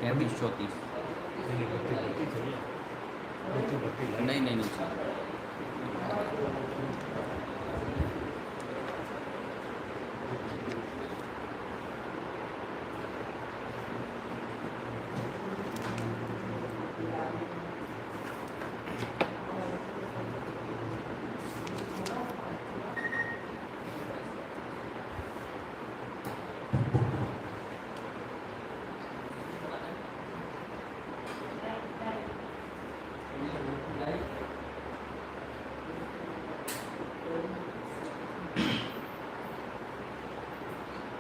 33-34। नहीं नहीं नहीं सर।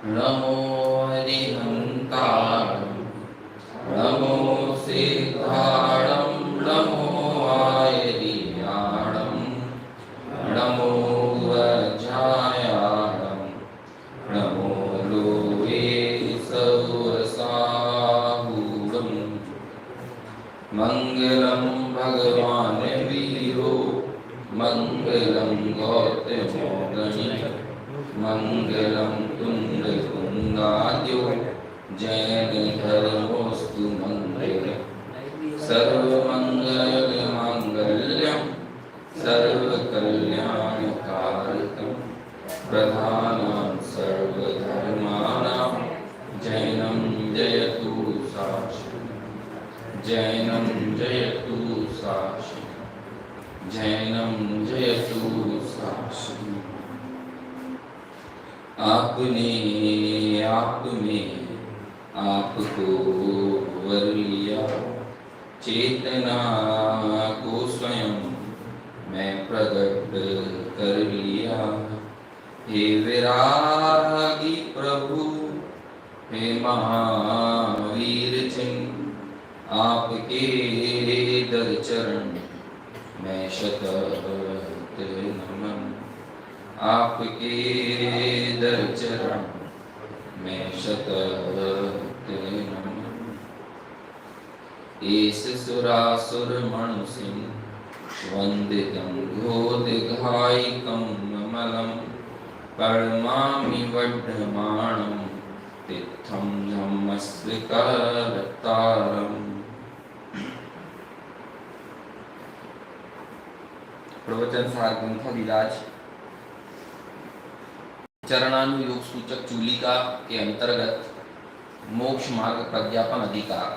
नमो हरिहंतारं नमो सिद्धारं नमो आयर्याणं नमो वज्रायाणं नमो लोके सौरसाहूरं मंगलं भगवान् वीरो मंगलं गौतमो गणि मंगलं तुंगनाद्यो जैन धर्मोस्तु मंगल सर्वमंगल मांगल्यं सर्वकल्याणकारकं प्रधानं सर्वधर्माणां जैनं जयतु शाश्वतं जैनं जयतु शाश्वतं जैनं जयतु शाश्वतं। आपने आप में आपको वर लिया, चेतना को स्वयं मैं प्रकट कर लिया। हे विरागी प्रभु, हे महावीर चिन्ह, आपके दर चरण मैं शतत नमन। आपके दर चरण मैं शतत नमन। एस सुरासुर मणुसिंह वंदितं घोरघायिकं ममलं प्रणमामि वर्धमानं तीर्थं धम्मस्विकारतारम्। प्रवचन सार ग्रंथाधिराज चरणानुयोग सूचक चूलिका के अंतर्गत मोक्ष मार्ग प्रज्ञापन अधिकार,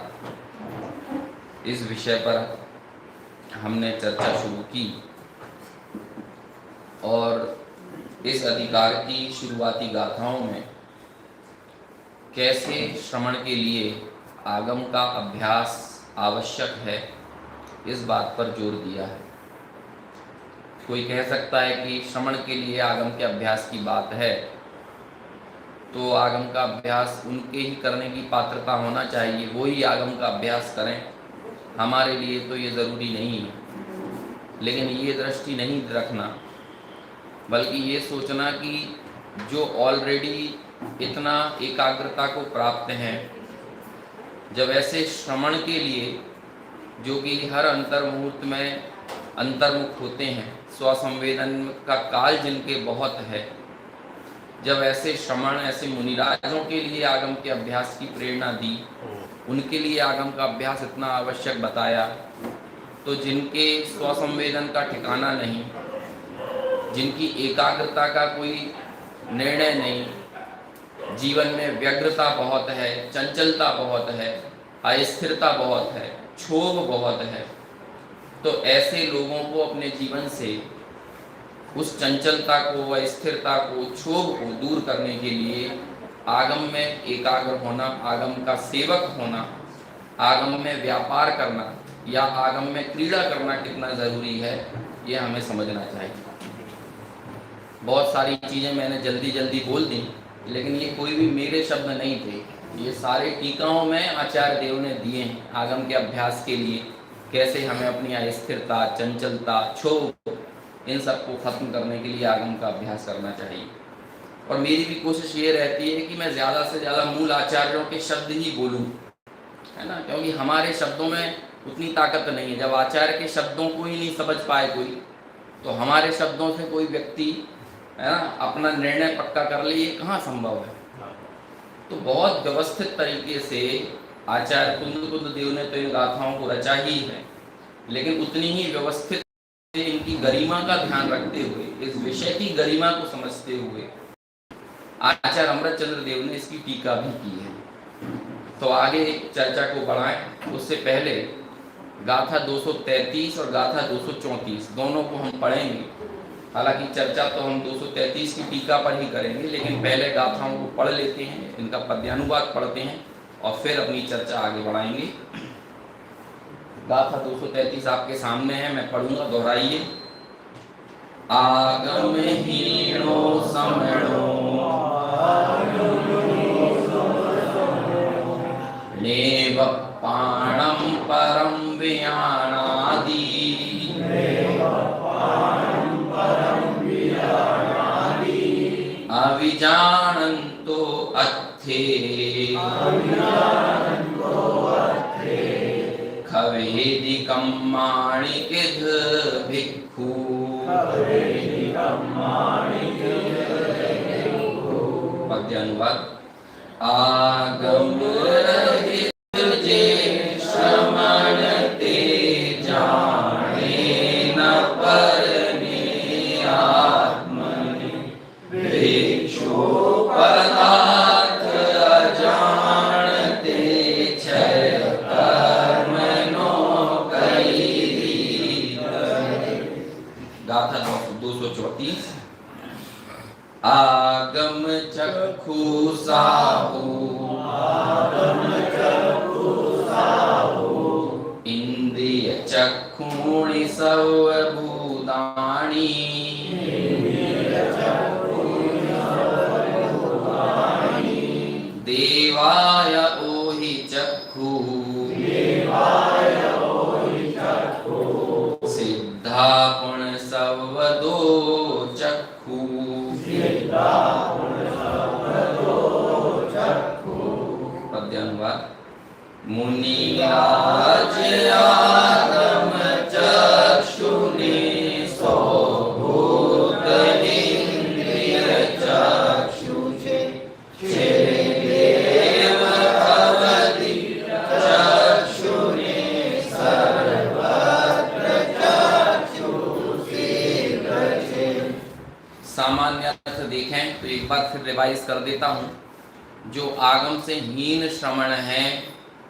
इस विषय पर हमने चर्चा शुरू की और इस अधिकार की शुरुआती गाथाओं में कैसे श्रवण के लिए आगम का अभ्यास आवश्यक है, इस बात पर जोर दिया है। कोई कह सकता है कि श्रवण के लिए आगम के अभ्यास की बात है तो आगम का अभ्यास उनके ही करने की पात्रता होना चाहिए, वो ही आगम का अभ्यास करें, हमारे लिए तो ये ज़रूरी नहीं है। लेकिन ये दृष्टि नहीं रखना, बल्कि ये सोचना कि जो ऑलरेडी इतना एकाग्रता को प्राप्त हैं, जब ऐसे श्रवण के लिए जो कि हर अंतर मुहूर्त में अंतर्मुख होते हैं, स्वसंवेदन का काल जिनके बहुत है, जब ऐसे श्रवण ऐसे मुनिराजों के लिए आगम के अभ्यास की प्रेरणा दी, उनके लिए आगम का अभ्यास इतना आवश्यक बताया, तो जिनके स्वसंवेदन का ठिकाना नहीं, जिनकी एकाग्रता का कोई निर्णय नहीं, जीवन में व्यग्रता बहुत है, चंचलता बहुत है, अस्थिरता बहुत है, क्षोभ बहुत है, तो ऐसे लोगों को अपने जीवन से उस चंचलता को, अस्थिरता को, क्षोभ को दूर करने के लिए आगम में एकाग्र होना, आगम का सेवक होना, आगम में व्यापार करना या आगम में क्रीड़ा करना कितना ज़रूरी है, ये हमें समझना चाहिए। बहुत सारी चीज़ें मैंने जल्दी जल्दी बोल दी, लेकिन ये कोई भी मेरे शब्द नहीं थे, ये सारे टीकाओं में आचार्य देव ने दिए हैं आगम के अभ्यास के लिए कैसे हमें अपनी अस्थिरता, चंचलता, क्षोभ, इन सब को खत्म करने के लिए आगम का अभ्यास करना चाहिए। और मेरी भी कोशिश ये रहती है कि मैं ज़्यादा से ज़्यादा मूल आचार्यों के शब्द ही बोलूं, है ना, क्योंकि हमारे शब्दों में उतनी ताकत नहीं है। जब आचार्य के शब्दों को ही नहीं समझ पाए कोई, तो हमारे शब्दों से कोई व्यक्ति, है ना, अपना निर्णय पक्का कर ले, ये कहाँ संभव है। तो बहुत व्यवस्थित तरीके से आचार्य कुंद देव ने तो इन गाथाओं को रचा ही है, लेकिन उतनी ही व्यवस्थित इनकी गरिमा का ध्यान रखते हुए, इस विषय की गरिमा को समझते हुए आचार्य अमृतचंद्र देव ने इसकी टीका भी की है। तो आगे चर्चा को बढ़ाएं, उससे पहले गाथा 233 और गाथा 234 दोनों को हम पढ़ेंगे। हालांकि चर्चा तो हम 233 की टीका पर ही करेंगे, लेकिन पहले गाथाओं को पढ़ लेते हैं, इनका पद्यानुवाद पढ़ते हैं और फिर अपनी चर्चा आगे बढ़ाएंगे। गाथा 233 आपके सामने है, मैं पढ़ूंगा, दोहराइए। आगम हीनो समणो नेव पाणम परम व्यानादि अविजानन्तो अर्थे खवेदिकं माणिकिद भिक्खु पद्यानुवाद। आगम रहित जे श्रमण ते जाने न परने आत्मनि भिक्षु पदार्थ अजानते क्षय कर्म नो कई। गाथा 234। आगम चक्षु साहु इंद्रिय चक्षुणि सर्वभूतानि देवाय ओहि चक्षु सिद्धा पुण सर्वदो चक्षु पद्यानुवाद। मुनिराज आगम चक्षुने सोभूत इंद्रिय चक्षुषे देव अवधि चक्षुने सर्वत्र चक्षुषे। सामान्य अर्थ देखें तो एक बार फिर रिवाइज कर देता हूँ। जो आगम से हीन श्रवण है,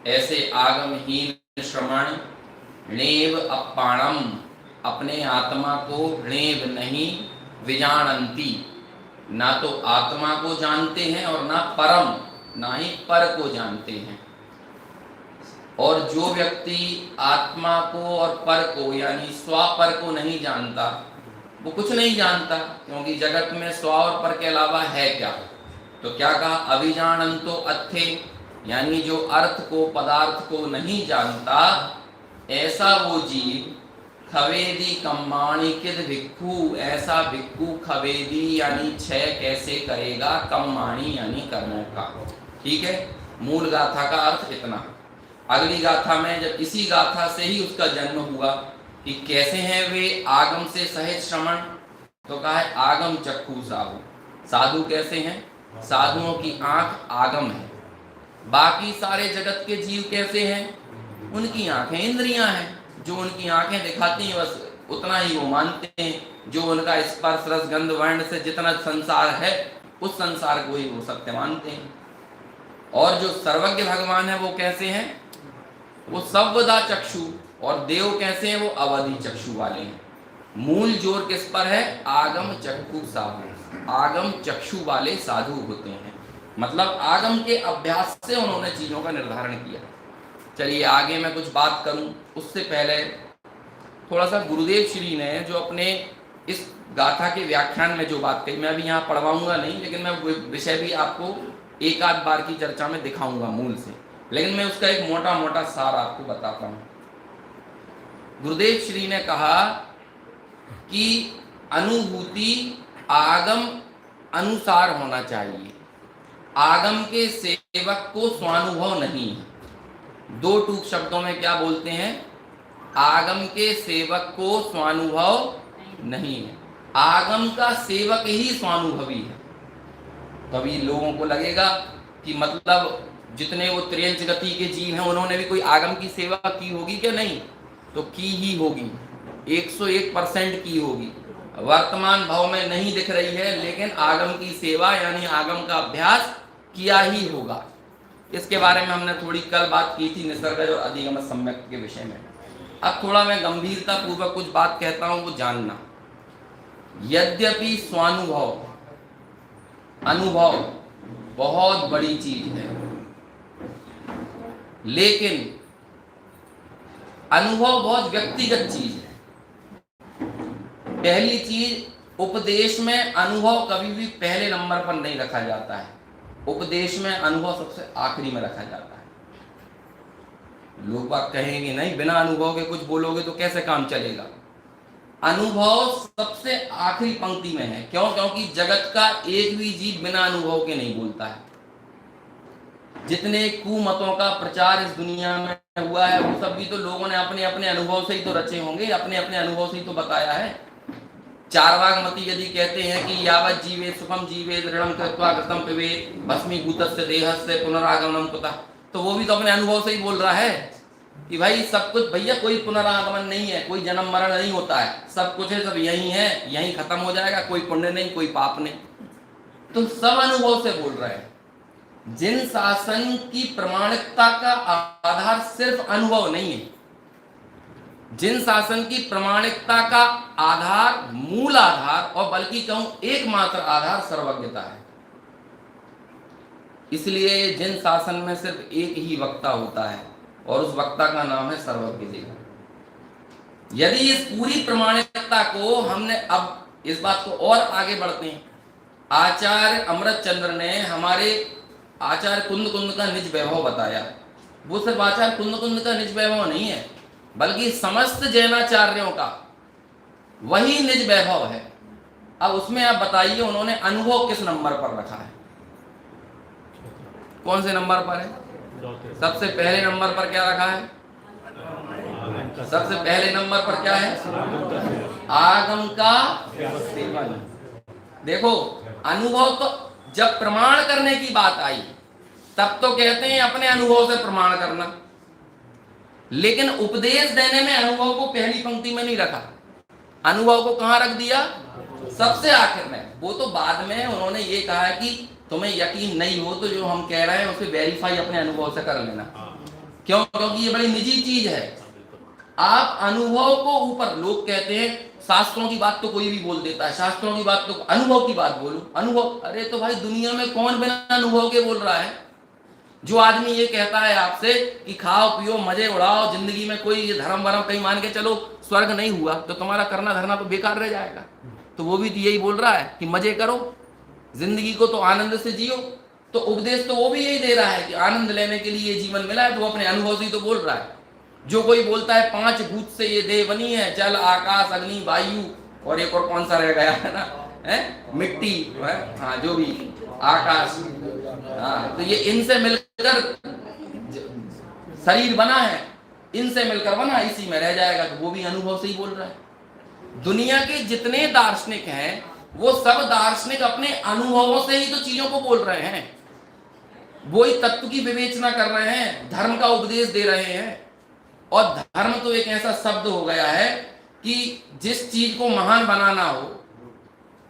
ऐसे आगमहीन श्रवण णेव अपाणम अपने आत्मा को णेव नहीं विजानन्ति ना तो आत्मा को जानते हैं और ना परम ना ही पर को जानते हैं। और जो व्यक्ति आत्मा को और पर को यानी स्वापर को नहीं जानता वो कुछ नहीं जानता, क्योंकि जगत में स्व और पर के अलावा है क्या। तो क्या कहा, अभिजानन्तो अर्थे यानी जो अर्थ को पदार्थ को नहीं जानता ऐसा वो जीव खवेदी कम्माणि किद भिक्खु ऐसा भिक्खु खवेदी यानी क्षय कैसे करेगा, कम्माणि यानी कर्मों का। ठीक है, मूल गाथा का अर्थ इतना। अगली गाथा में जब इसी गाथा से ही उसका जन्म हुआ कि कैसे हैं वे आगम से सहित श्रवण, तो कहा है आगम चक्षु साधु। साधु कैसे हैं, साधुओं की आंख आगम है। बाकी सारे जगत के जीव कैसे हैं, उनकी आंखें इंद्रियां हैं। जो उनकी आंखें दिखाती हैं बस उतना ही वो मानते हैं। जो उनका स्पर्श रस गंध वर्ण से जितना संसार है उस संसार को ही वो सत्य मानते हैं। और जो सर्वज्ञ भगवान है वो कैसे हैं, वो सर्वदा चक्षु। और देव कैसे हैं, वो अवधि चक्षु वाले हैं। मूल जोर किस पर है, आगम चक्षु साधु। आगम चक्षु वाले साधु होते हैं, मतलब आगम के अभ्यास से उन्होंने चीजों का निर्धारण किया। चलिए आगे मैं कुछ बात करूं, उससे पहले थोड़ा सा गुरुदेव श्री ने जो अपने इस गाथा के व्याख्यान में जो बात कही, मैं अभी यहाँ पढ़वाऊंगा नहीं, लेकिन मैं विषय भी आपको एक आध बार की चर्चा में दिखाऊंगा मूल से, लेकिन मैं उसका एक मोटा मोटा सार आपको बताता हूँ। गुरुदेव श्री ने कहा कि अनुभूति आगम अनुसार होना चाहिए, आगम के सेवक को स्वानुभव नहीं है। दो टूक शब्दों में क्या बोलते हैं, आगम के सेवक को स्वानुभव नहीं है, आगम का सेवक ही स्वानुभवी है। तभी लोगों को लगेगा कि मतलब जितने वो त्रियंच गति के जीव हैं उन्होंने भी कोई आगम की सेवा की होगी क्या? नहीं, तो की ही होगी, 101% की होगी। वर्तमान भाव में नहीं दिख रही है, लेकिन आगम की सेवा यानी आगम का अभ्यास किया ही होगा। इसके बारे में हमने थोड़ी कल बात की थी, निसर्गज और अधिगम सम्यक के विषय में। अब थोड़ा मैं गंभीरता पूर्वक कुछ बात कहता हूं, वो जानना। यद्यपि स्वानुभव, अनुभव बहुत बड़ी चीज है, लेकिन अनुभव बहुत व्यक्तिगत चीज है। पहली चीज, उपदेश में अनुभव कभी भी पहले नंबर पर नहीं रखा जाता है। उपदेश में अनुभव सबसे आखिरी में रखा जाता है। लोग बात कहेंगे नहीं, बिना अनुभव के कुछ बोलोगे तो कैसे काम चलेगा। अनुभव सबसे आखिरी पंक्ति में है। क्यों? क्योंकि जगत का एक भी जीव बिना अनुभव के नहीं बोलता है। जितने कुमतों का प्रचार इस दुनिया में हुआ है वो सब भी तो लोगों ने अपने अपने अनुभव से ही तो रचे होंगे, अपने अपने अनुभव से ही तो बताया है। चार्वाकमती यदि कहते हैं कि यावत जीवे सुखम जीवे दृढ़म कृत्वा कृतम पिबेत भस्मीभूतस्य देहस्य पुनरागमनम कुतः, तो वो भी तो अपने अनुभव से ही बोल रहा है कि भाई सब कुछ, भैया कोई पुनरागमन नहीं है, कोई जन्म मरण नहीं होता है, सब कुछ है, सब यही है, यही खत्म हो जाएगा, कोई पुण्य नहीं, कोई पाप नहीं। तो सब अनुभव से बोल रहे हैं। जिन शासन की प्रमाणिकता का आधार सिर्फ अनुभव नहीं है, जिन शासन की प्रमाणिकता का आधार, मूल आधार और बल्कि कहूं एकमात्र आधार सर्वज्ञता है। इसलिए जिन शासन में सिर्फ एक ही वक्ता होता है और उस वक्ता का नाम है सर्वज्ञ जी। यदि इस पूरी प्रमाणिकता को हमने, अब इस बात को और आगे बढ़ते हैं, आचार्य अमृत चंद्र ने हमारे आचार्य कुंद कुंद का निज वैभव बताया। वो सिर्फ आचार्य कुंद कुंद का निज वैभव नहीं है, बल्कि समस्त जैनाचार्यों का वही निज वैभव है। अब उसमें आप बताइए उन्होंने अनुभव किस नंबर पर रखा है? कौन से नंबर पर है? सबसे पहले नंबर पर क्या रखा है? सबसे पहले नंबर पर क्या है? आगम का सेवन। देखो, अनुभव तो जब प्रमाण करने की बात आई तब तो कहते हैं अपने अनुभव से प्रमाण करना, लेकिन उपदेश देने में अनुभव को पहली पंक्ति में नहीं रखा। अनुभव को कहां रख दिया? सबसे आखिर में। वो तो बाद में उन्होंने ये कहा कि तुम्हें यकीन नहीं हो तो जो हम कह रहे हैं उसे वेरीफाई अपने अनुभव से कर लेना। क्यों? क्योंकि ये बड़ी निजी चीज है। आप अनुभव को ऊपर, लोग कहते हैं शास्त्रों की बात तो कोई भी बोल देता है, शास्त्रों की बात तो, अनुभव की बात बोलो। अनुभव, अरे तो भाई दुनिया में कौन बिना अनुभव के बोल रहा है? जो आदमी ये कहता है आपसे कि खाओ पियो मजे उड़ाओ, जिंदगी में कोई धर्म वरम कहीं मान के चलो स्वर्ग नहीं हुआ तो तुम्हारा करना धरना तो बेकार रह जाएगा, तो वो भी यही बोल रहा है कि मजे करो, जिंदगी को तो आनंद से जियो। तो उपदेश तो वो भी यही दे रहा है कि आनंद लेने के लिए जीवन मिला है, तो वो अपने अनुभव से ही तो बोल रहा है। जो कोई बोलता है 5 भूत से ये देह बनी है, जल आकाश अग्नि वायु और एक और कौन सा रह गया है ना, है मिट्टी, हाँ जो भी आकाश, हाँ तो ये इनसे मिलकर शरीर बना है, इनसे मिलकर बना, इसी में रह जाएगा, तो वो भी अनुभव से ही बोल रहा है। दुनिया के जितने दार्शनिक हैं वो सब दार्शनिक अपने अनुभवों से ही तो चीजों को बोल रहे हैं, वो ही तत्व की विवेचना कर रहे हैं, धर्म का उपदेश दे रहे हैं। और धर्म तो एक ऐसा शब्द हो गया है कि जिस चीज को महान बनाना हो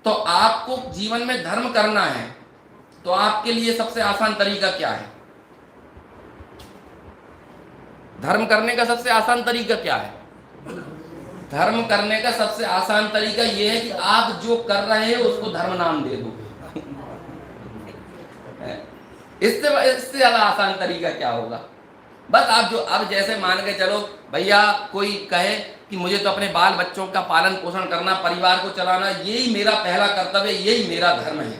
तो आपको जीवन में धर्म करना है, तो आपके लिए सबसे आसान तरीका क्या है? धर्म करने का सबसे आसान तरीका क्या है? धर्म करने का सबसे आसान तरीका यह है कि आप जो कर रहे हैं उसको धर्म नाम दे दो। इससे ज्यादा आसान तरीका क्या होगा? बस आप जो, अब जैसे मान के चलो भैया कोई कहे कि मुझे तो अपने बाल बच्चों का पालन पोषण करना, परिवार को चलाना, यही मेरा पहला कर्तव्य, यही मेरा धर्म है।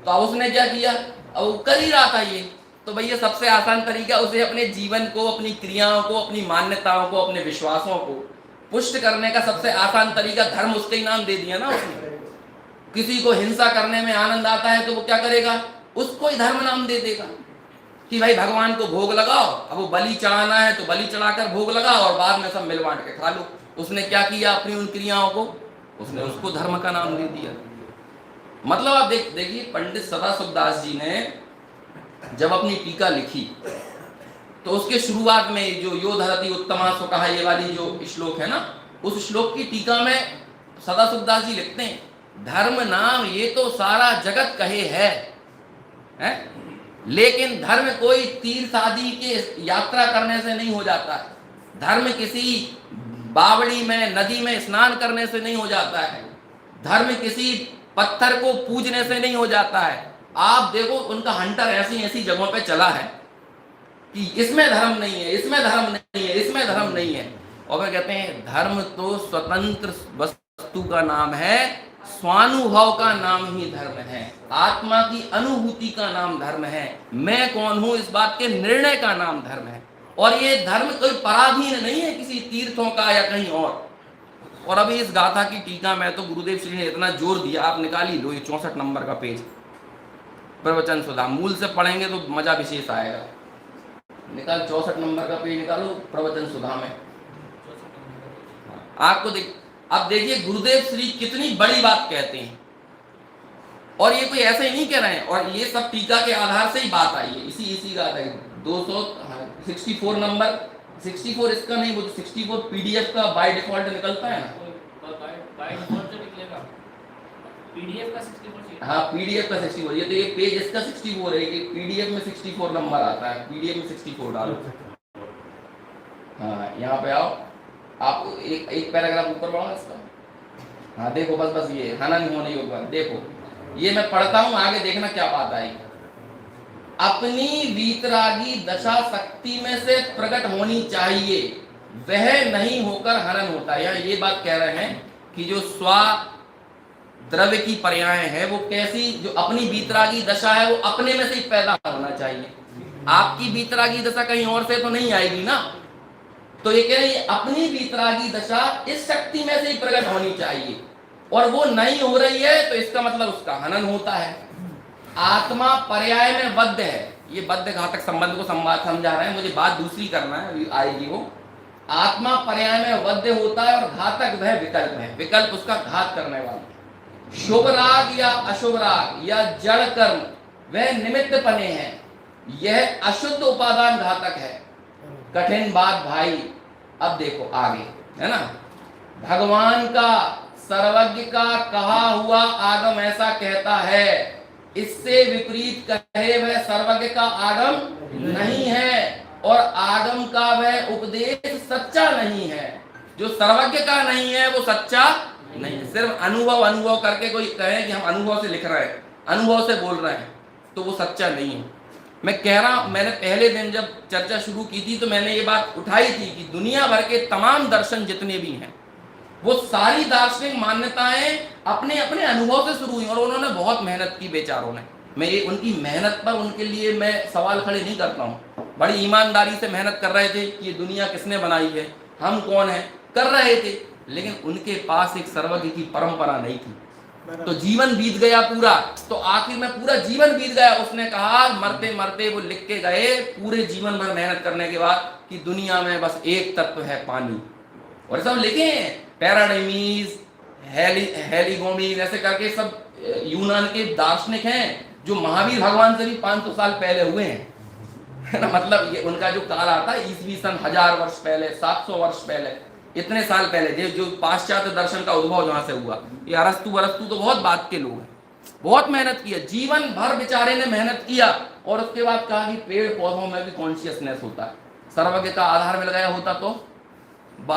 तो अब उसने क्या किया? अब वो कर ही रहा था ये, तो भैया सबसे आसान तरीका उसे अपने जीवन को, अपनी क्रियाओं को, अपनी मान्यताओं को, अपने विश्वासों को पुष्ट करने का सबसे आसान तरीका धर्म उसके ही नाम दे दिया ना उसने। किसी को हिंसा करने में आनंद आता है तो वो क्या करेगा? उसको ही धर्म नाम दे देगा कि भाई भगवान को भोग लगाओ, अब वो बलि चढ़ाना है तो बलि चढ़ाकर भोग लगाओ और बाद में सब मिल बांट के खा लो। उसने क्या किया? अपनी उन क्रियाओं को उसने उसको धर्म का नाम दे दिया। मतलब आप देखिए पंडित सदा सुखदास जी ने जब अपनी टीका लिखी तो उसके शुरुआत में जो यो धरती उत्तमा सो कहा, ये वाली जो श्लोक है ना, उस श्लोक की टीका में सदाशिवदास जी लिखते हैं, धर्म नाम ये तो सारा जगत कहे है? लेकिन धर्म कोई तीर्थ आदि के यात्रा करने से नहीं हो जाता है। धर्म किसी बावड़ी में, नदी में स्नान करने से नहीं हो जाता है। धर्म किसी पत्थर को पूजने से नहीं हो जाता है। आप देखो उनका हंटर ऐसी ऐसी जगहों पे चला है कि इसमें धर्म नहीं है, इसमें धर्म नहीं है, इसमें धर्म नहीं है। और वे कहते हैं धर्म तो स्वतंत्र वस्तु का नाम है, स्वानुभव का नाम ही धर्म है, आत्मा की अनुभूति का नाम धर्म है, मैं कौन हूं इस बात के निर्णय का नाम धर्म है। और ये धर्म कोई पराधीन नहीं है किसी तीर्थों का या कहीं और अभी इस गाथा की टीका में तो गुरुदेव श्री ने इतना जोर दिया, आप निकाल ही लो, ये 64 नंबर का पेज, प्रवचन सुधा, मूल से पढ़ेंगे तो मजा विशेष आएगा। निकाल 64 नंबर का पेज निकालो प्रवचन सुधा में, आपको अब देखिए गुरुदेव श्री कितनी बड़ी बात कहते हैं। और ये कोई ऐसे ही नहीं कह रहे हैं, और ये सब टीका के आधार से ही बात आई है। इसी गाथा 264 नंबर, 64 इसका नहीं, वो 64 पीडीएफ का बाय डिफॉल्ट निकलता है ना, बाय डिफॉल्ट तो निकलेगा पीडीएफ का 64। हाँ पीडीएफ का 64, ये तो ये पेज इसका 64 है कि पीडीएफ में 64 नंबर आता है, पीडीएफ में 64 डालो। हाँ यहाँ पे आओ, आप एक पैराग्राफ ऊपर बढ़ाओ इसका। हाँ देखो बस ये हनन होने योग्य, देखो ये मैं पढ़ता हूँ, आगे देखना क्या बात आएगी। अपनी वीतरागी दशा शक्ति में से प्रकट होनी चाहिए, वह नहीं होकर हनन होता है। यहाँ ये बात कह रहे हैं कि जो स्व द्रव्य की पर्याय है वो कैसी, जो अपनी वीतरागी दशा है वो अपने में से ही पैदा होना चाहिए। आपकी वीतरागी दशा कहीं और से तो नहीं आएगी ना, तो ये कह रही है अपनी वीतरागी दशा इस शक्ति में से ही प्रकट होनी चाहिए, और वो नहीं हो रही है तो इसका मतलब उसका हनन होता है। आत्मा पर्याय में बद्ध है, ये बद्ध घातक संबंध को समझा रहे हैं, मुझे बात दूसरी करना है, अभी आएगी वो। आत्मा पर्याय में बद्ध होता है और घातक वह विकल्प है, विकल्प उसका घात करने वाला। शुभ राग या अशुभ राग या जड़ कर्म वह निमित्त पने हैं, यह अशुद्ध उपादान घातक है। कठिन बात भाई, अब देखो आगे है ना, भगवान का सर्वज्ञ का कहा हुआ आगम ऐसा कहता है, इससे विपरीत कहे वह सर्वज्ञ का आगम नहीं है, और आगम का वह उपदेश सच्चा नहीं है। जो सर्वज्ञ का नहीं है वो सच्चा नहीं है। सिर्फ अनुभव करके कोई कहे कि हम अनुभव से लिख रहे हैं, अनुभव से बोल रहे हैं, तो वो सच्चा नहीं है। मैं कह रहा हूं, मैंने पहले दिन जब चर्चा शुरू की थी तो मैंने ये बात उठाई थी कि दुनिया भर के तमाम दर्शन जितने भी हैं वो सारी दार्शनिक मान्यताएं अपने अपने अनुभव से शुरू हुई, और उन्होंने बहुत मेहनत की बेचारों ने। मैं ये उनकी मेहनत पर उनके लिए मैं सवाल खड़े नहीं करता हूँ, बड़ी ईमानदारी से मेहनत कर रहे थे कि ये दुनिया किसने बनाई है, हम कौन है, कर रहे थे, लेकिन उनके पास एक सर्वज्ञ की परंपरा नहीं थी। तो जीवन बीत गया पूरा, तो आखिर में पूरा जीवन बीत गया। उसने कहा मरते मरते वो लिख के गए पूरे जीवन भर मेहनत करने के बाद कि दुनिया में बस एक तत्व है पानी, और सब लिखे पैराडाइमीज, हेलिगोमीज ऐसे करके सब यूनान के दार्शनिक हैं जो महावीर भगवान से भी 500 साल पहले हुए हैं, है ना। मतलब ये उनका जो काल आता है ईसवी सन 1000 वर्ष पहले, 700 वर्ष पहले, इतने साल पहले जो पाश्चात्य दर्शन का उद्भव जहां से हुआ। ये अरस्तु तो बहुत बात के लोग हैं, बहुत मेहनत किया, जीवन भर बेचारे ने मेहनत किया, और उसके बाद कहा कि पेड़ पौधों में भी कॉन्शियसनेस होता है। सर्वज्ञ का आधार मिल गया होता तो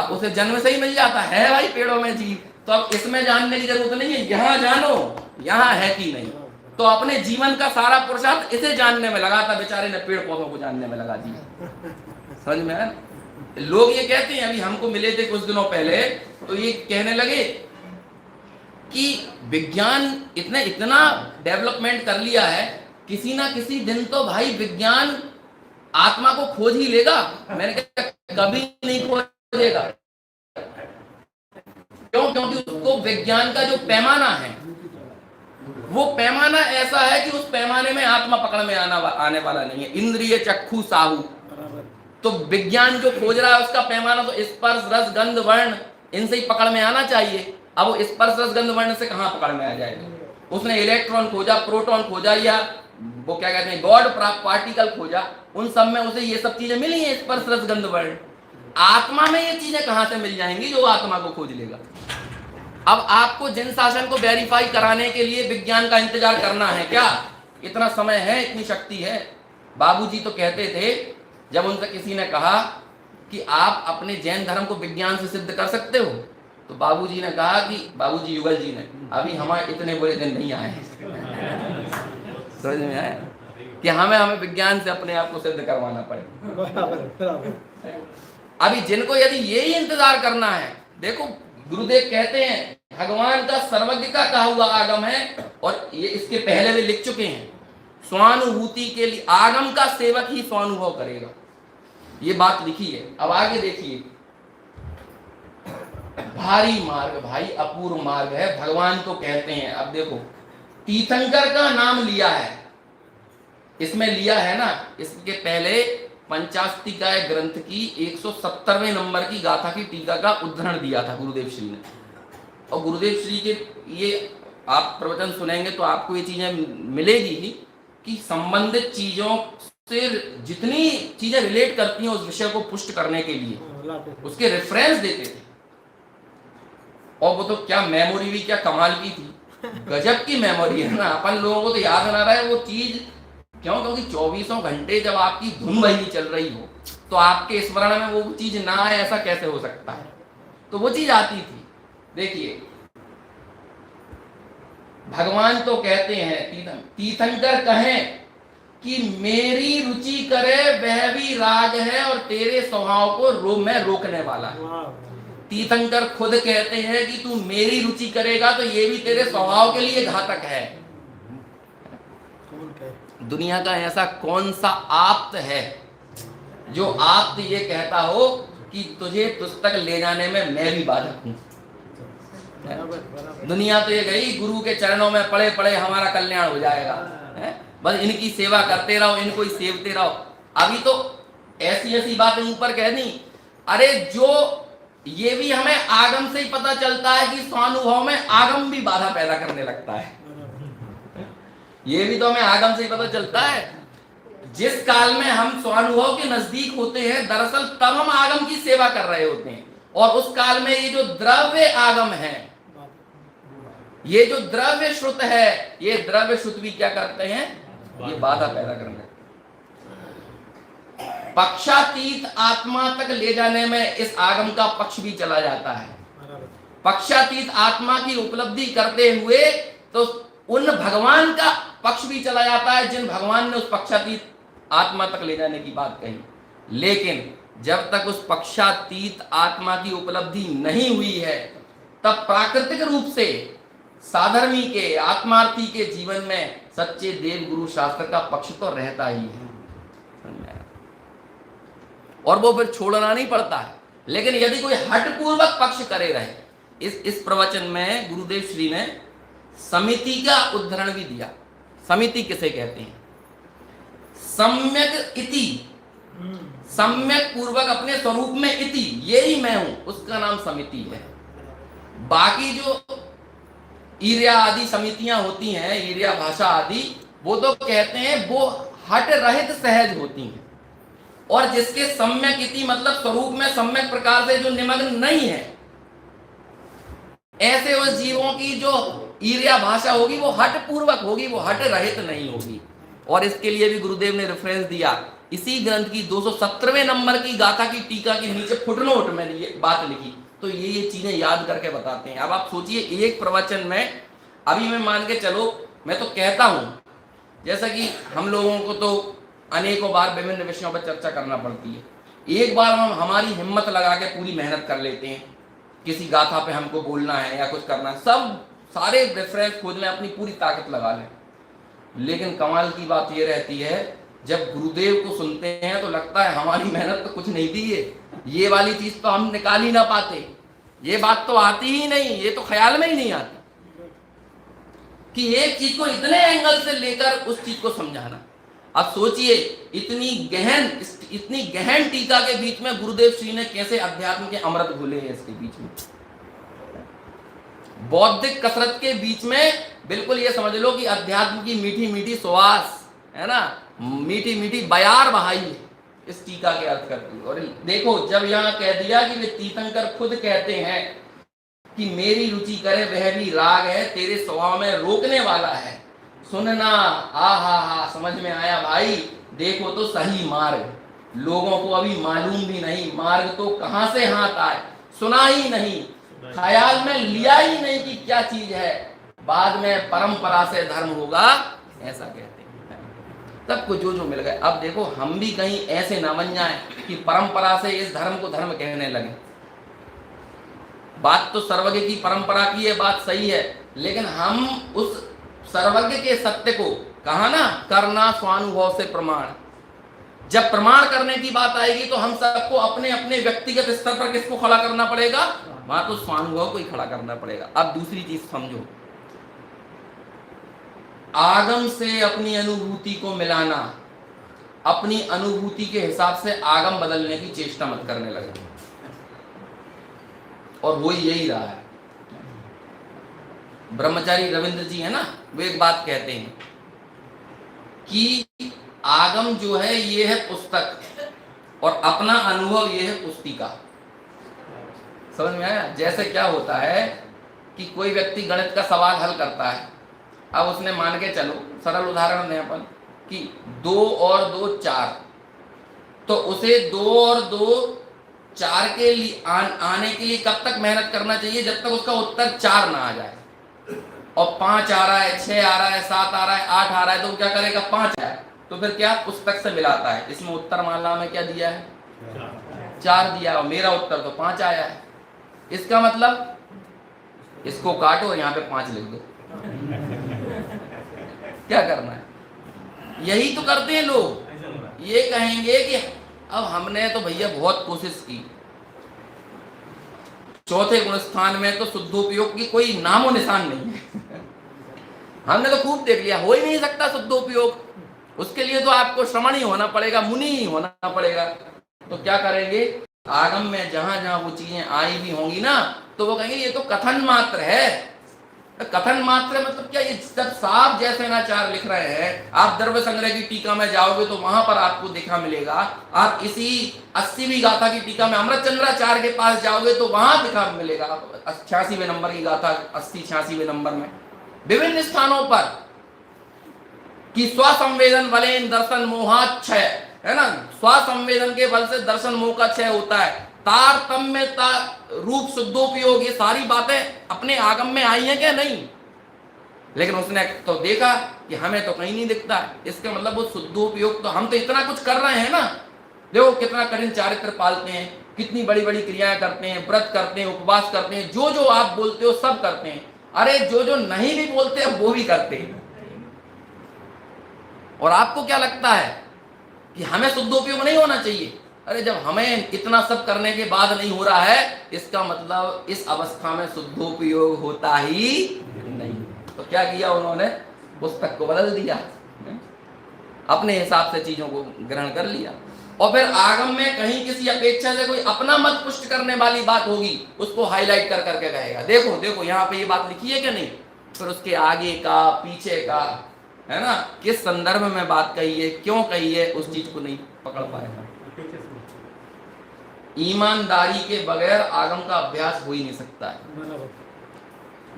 उसे जन्म से ही मिल जाता है भाई पेड़ों में जीव, तो अब इसमें जानने की जरूरत नहीं है, यहाँ जानो यहाँ है कि नहीं। तो अपने जीवन का सारा पुरुषार्थ इसे जानने में लगा था, बेचारे ने पेड़ पौधों को जानने में लगा दिया। समझ में आया? लोग ये कहते हैं, अभी हमको मिले थे कुछ दिनों पहले, तो ये कहने लगे कि विज्ञान इतना डेवलपमेंट कर लिया है, किसी ना किसी दिन तो भाई विज्ञान आत्मा को खोज ही लेगा। मैंने कहा कभी नहीं खोजेगा। क्यों? क्योंकि उसको विज्ञान का जो पैमाना है वो पैमाना ऐसा है कि उस पैमाने में आत्मा पकड़ में आने वाला नहीं है। इंद्रिय चक्षु साहू, तो विज्ञान जो खोज रहा है उसका पैमाना तो स्पर्श रस गंध वर्ण इनसे ही पकड़ में आना चाहिए। अब वो स्पर्श रस गंध वर्ण से कहां पकड़ में आ जाएगा? उसने इलेक्ट्रॉन खोजा, प्रोटॉन खोजा, या वो क्या कहते हैं गॉड पार्टिकल खोजा, उन सब में उसे ये सब चीजें मिली हैं, स्पर्श रस गंध वर्ण। आत्मा में ये चीजें कहां से मिल जाएंगी जो आत्मा को खोज लेगा। अब आपको जिन शासन को वेरीफाई कराने के लिए विज्ञान का इंतजार करना है क्या? इतना समय है, इतनी शक्ति है। बाबूजी तो कहते थे, जब उनसे किसी ने कहा कि आप अपने जैन धर्म को विज्ञान से सिद्ध कर सकते हो, तो बाबूजी ने कहा कि बाबूजी युगल जी ने, अभी हमारे इतने बुरे दिन नहीं आए समझ में आया कि हमें विज्ञान से अपने आप को सिद्ध करवाना पड़ेगा। अभी जिनको यदि यही इंतजार करना है, देखो गुरुदेव कहते हैं भगवान का सर्वज्ञ का कहा हुआ आगम है, और ये इसके पहले भी लिख चुके हैं, स्वानुभूति के लिए आगम का सेवक ही स्वानुभव करेगा, ये बात लिखी है। अब आगे देखिए, भारी मार्ग भाई अपूर्व मार्ग है, भगवान को कहते हैं। अब देखो तीर्थंकर का नाम लिया है, इसमें लिया है ना, इसके पहले पंचाशतिकाय ग्रंथ की 170वें नंबर की गाथा की टीका का उद्धरण दिया था गुरुदेव श्री ने। और गुरुदेव श्री के ये आप प्रवचन सुनेंगे तो आपको ये चीजें मिलेगी ही कि संबंधित चीजों से जितनी चीजें रिलेट करती हैं उस विषय को पुष्ट करने के लिए उसके रेफरेंस देते थे। और वो तो क्या मेमोरी भी क्या कमाल की थी, गजब की मेमोरी है ना। अपन लोगों को तो याद ना रहे वो चीज, क्यों? क्योंकि 24 घंटे जब आपकी धुन वही चल रही हो तो आपके स्मरण में वो चीज ना आए, ऐसा कैसे हो सकता है? तो वो चीज आती थी। देखिए भगवान तो कहते हैं, तीर्थंकर कहें कि मेरी रुचि करे वह भी राग है और तेरे स्वभाव को मैं रोकने वाला है। तीर्थंकर खुद कहते हैं कि तू मेरी रुचि करेगा तो ये भी तेरे स्वभाव के लिए घातक है। दुनिया का ऐसा कौन सा आप्त है जो आप्त ये कहता हो कि तुझे तुझ तक ले जाने में मैं भी बाधक हूं? दुनिया तो ये गई गुरु के चरणों में पड़े पड़े हमारा कल्याण हो जाएगा, बस इनकी सेवा करते रहो, इनको ही सेवते रहो। अभी तो ऐसी ऐसी बातें ऊपर कह दी, अरे जो ये भी हमें आगम से ही पता चलता है कि स्वानुभव में आगम भी बाधा पैदा करने लगता है। ये भी तो हमें आगम से ही पता चलता है। जिस काल में हम स्वानुभव के नजदीक होते हैं, दरअसल तब हम आगम की सेवा कर रहे होते हैं। और उस काल में ये जो द्रव्य आगम है, ये जो द्रव्य श्रुत है, ये द्रव्य श्रुत भी क्या करते हैं? ये बाधा पैदा करने, पक्षातीत आत्मा तक ले जाने में इस आगम का पक्ष भी चला जाता है। पक्षातीत आत्मा की उपलब्धि करते हुए तो उन भगवान का पक्ष भी चला जाता है जिन भगवान ने उस पक्षातीत आत्मा तक ले जाने की बात कही। लेकिन जब तक उस पक्षातीत आत्मा की उपलब्धि नहीं हुई है, तब प्राकृतिक रूप से साधर्मी के, आत्मार्थी के जीवन में सच्चे देव गुरु शास्त्र का पक्ष तो रहता ही है, और वो फिर छोड़ना नहीं पड़ता है। लेकिन यदि कोई हठपूर्वक पक्ष करे रहे, इस प्रवचन में गुरुदेव श्री ने समिति का उद्धरण भी दिया। समिति किसे कहते हैं? सम्यक इति, सम्यक पूर्वक अपने स्वरूप में इति, यही मैं हूं, उसका नाम समिति है। बाकी जो ईर्या आदि समितियां होती हैं, ईर्या भाषा आदि, वो तो कहते हैं वो हट रहित सहज होती हैं, और जिसके सम्यक इति मतलब स्वरूप में सम्यक प्रकार से जो निमग्न नहीं है, ऐसे उस जीवों की जो ईर्या भाषा होगी वो हट पूर्वक होगी, वो हट रहित नहीं होगी। और इसके लिए भी गुरुदेव ने रेफरेंस दिया, इसी ग्रंथ की 217वें नंबर की गाथा की टीका के नीचे फुटनोट में ये बात लिखी। तो ये चीजें याद करके बताते हैं। अब आप सोचिए, एक प्रवचन में, अभी मैं मान के चलो, मैं तो कहता हूं, जैसा कि हम लोगों को तो अनेकों बार विभिन्न विषयों पर चर्चा करना पड़ती है, एक बार हम हमारी हिम्मत लगा के पूरी मेहनत कर लेते हैं, किसी गाथा पे हमको बोलना है या कुछ करना है, सब सारे रेफरेंस खोज में अपनी पूरी ताकत लगा लें। लेकिन कमाल की बात यह रहती है, जब गुरुदेव को सुनते हैं तो लगता है हमारी मेहनत तो कुछ नहीं दी है, ये वाली चीज तो हम निकाल ही ना पाते, ये बात तो आती ही नहीं, ये तो ख्याल में ही नहीं आती कि एक चीज को इतने एंगल से लेकर उस चीज को समझाना। अब सोचिए, इतनी गहन टीका के बीच में गुरुदेव श्री ने कैसे अध्यात्म के अमृत घोले हैं। इसके बीच में बौद्धिक कसरत के बीच में बिल्कुल ये समझ लो कि अध्यात्म की मीठी मीठी सुवास है ना, मीठी मीठी बयार बहाई, इस टीका के अर्थ करती है। और देखो जब यहाँ कह दिया कि वे तीर्थंकर खुद कहते हैं कि मेरी रुचि करे वह भी राग है, तेरे स्वभाव में रोकने वाला है, सुनना, हा समझ में आया भाई। देखो तो सही मार्ग, लोगों को अभी मालूम भी नहीं, मार्ग तो कहां से हाथ आए, सुना ही नहीं, ख्याल में लिया ही नहीं कि क्या चीज है, बाद में परंपरा से धर्म होगा, ऐसा कहते हैं। सबको जो जो मिल गए। अब देखो हम भी कहीं ऐसे ना बन जाए कि परंपरा से इस धर्म को धर्म कहने लगे। बात तो सर्वज्ञ की परंपरा की है, बात सही है, लेकिन हम उस सर्वज्ञ के सत्य को कहा ना, करना स्वानुभव से प्रमाण। जब प्रमाण करने की बात आएगी तो हम सबको अपने अपने व्यक्तिगत स्तर पर किसको खड़ा करना पड़ेगा, वहां तो स्वानुभव को ही खड़ा करना पड़ेगा। अब दूसरी चीज समझो, आगम से अपनी अनुभूति को मिलाना, अपनी अनुभूति के हिसाब से आगम बदलने की चेष्टा मत करने लगे, और वो यही रहा है। ब्रह्मचारी रविंद्र जी है ना, वो एक बात कहते हैं कि आगम जो है ये है पुस्तक, और अपना अनुभव ये है पुस्तिका। समझ में आया? जैसे क्या होता है कि कोई व्यक्ति गणित का सवाल हल करता है, अब उसने मान के चलो, सरल उदाहरण दें अपन कि 2 और 2 4, तो उसे 2 और 2 4 के लिए आने के लिए कब तक मेहनत करना चाहिए, जब तक उसका उत्तर 4 ना आ जाए। और 5 आ रहा है, 6 आ रहा है, 7 आ रहा है, 8 आ रहा है, तो क्या करेगा, 5 है, तो फिर क्या पुस्तक से मिलाता है, इसमें उत्तर माला में क्या दिया है, 4 दिया, और मेरा उत्तर तो 5 आया है। इसका मतलब इसको काटो और यहाँ पे 5 लिख दो। क्या करना है? यही तो करते हैं लोग। ये कहेंगे कि अब हमने तो भैया बहुत कोशिश की, चौथे गुण स्थान में तो शुद्धोपयोग की कोई नामो निशान नहीं है। हमने तो खूब देख लिया, हो ही नहीं सकता शुद्धोपयोग, उसके लिए तो आपको श्रमण ही होना पड़ेगा, मुनि ही होना पड़ेगा। तो क्या करेंगे, आगम में जहां जहां वो चीजें आई भी होंगी ना, तो वो कहेंगे ये तो कथन मात्र है। कथन मात्र मतलब क्या, ये जब साफ जैसे नाचार लिख रहे हैं, आप द्रव्य संग्रह की टीका में जाओगे तो वहां पर आपको दिखा मिलेगा। आप इसी 80वीं गाथा की टीका में अमृतचंद्राचार्य के पास जाओगे तो वहां दिखा मिलेगा, 86वें नंबर की गाथा, 80-86वें नंबर में विभिन्न स्थानों पर कि स्वसंवेदन बलेन दर्शन मोहाक्षय, है ना, स्वसंवेदन के बल से दर्शन मोह का क्षय होता है। तारतम्यता, रूप शुद्धोपयोग, ये सारी बातें अपने आगम में आई हैं क्या, नहीं, लेकिन उसने तो देखा कि हमें तो कहीं नहीं दिखता है। इसका मतलब वो शुद्धोपयोग, तो हम तो इतना कुछ कर रहे हैं ना, देखो कितना कठिन चारित्र पालते हैं, कितनी बड़ी बड़ी क्रियाएं करते हैं, व्रत करते हैं, उपवास करते हैं, जो जो आप बोलते हो सब करते हैं। अरे जो जो नहीं भी बोलते हैं वो भी करते हैं। और आपको क्या लगता है कि हमें शुद्धोपयोग नहीं होना चाहिए? अरे जब हमें इतना सब करने के बाद नहीं हो रहा है, इसका मतलब इस अवस्था में शुद्धोपयोग होता ही नहीं। तो क्या किया उन्होंने, पुस्तक को बदल दिया, अपने हिसाब से चीजों को ग्रहण कर लिया। और फिर आगम में कहीं किसी अपेक्षा से कोई अपना मत पुष्ट करने वाली बात होगी, उसको हाईलाइट कर करके कहेगा, देखो देखो यहाँ पे ये बात लिखी है कि नहीं, फिर उसके आगे का पीछे का, है ना, किस संदर्भ में बात कही है, क्यों कही है, उस चीज को नहीं पकड़ पाएगा। ईमानदारी के बगैर आगम का अभ्यास हो ही नहीं सकता है।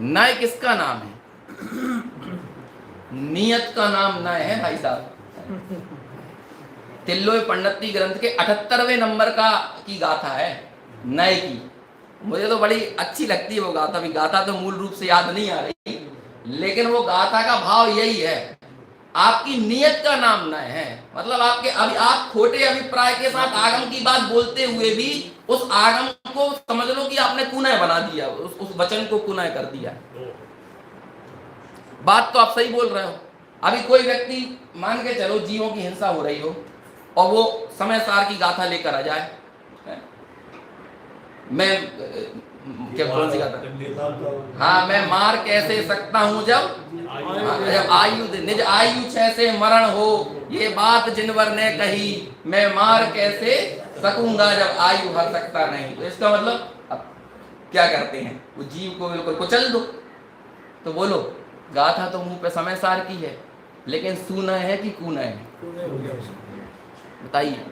नय किसका नाम है? नियत का नाम नय है भाई साहब। तिल्लोय पंडिती ग्रंथ के 78वें नंबर की गाथा है नय की। मुझे तो बड़ी अच्छी लगती है वो गाथा भी। गाथा तो मूल रूप से याद नहीं आ रही, लेकिन वो गाथा का भाव यही है, आपकी नियत का नाम नय है। मतलब आपके अभी आप खोटे अभिप्राय के साथ आगम की बात बोलते हुए भी उस आगम को समझ लो कि आपने कुनय बना दिया, उस वचन को कुनय कर दिया। बात तो आप सही बोल रहे हो। अभी कोई व्यक्ति मान के चलो जीवों की हिंसा हो रही हो और वो समय सार की गाथा लेकर आ जाए, मैं क्या कौन सी गाथा, हाँ, मैं मार कैसे सकता हूं जब आयु निज आयु से मरण हो, ये बात जिनवर ने कही, मैं मार कैसे सकूंगा जब आयु हर सकता नहीं। तो इसका मतलब अब क्या करते हैं, वो जीव को बिल्कुल कुचल दो। तो बोलो गाथा तो मुंह पे समय सार की है, लेकिन सूना है कि कूना है? बताइए,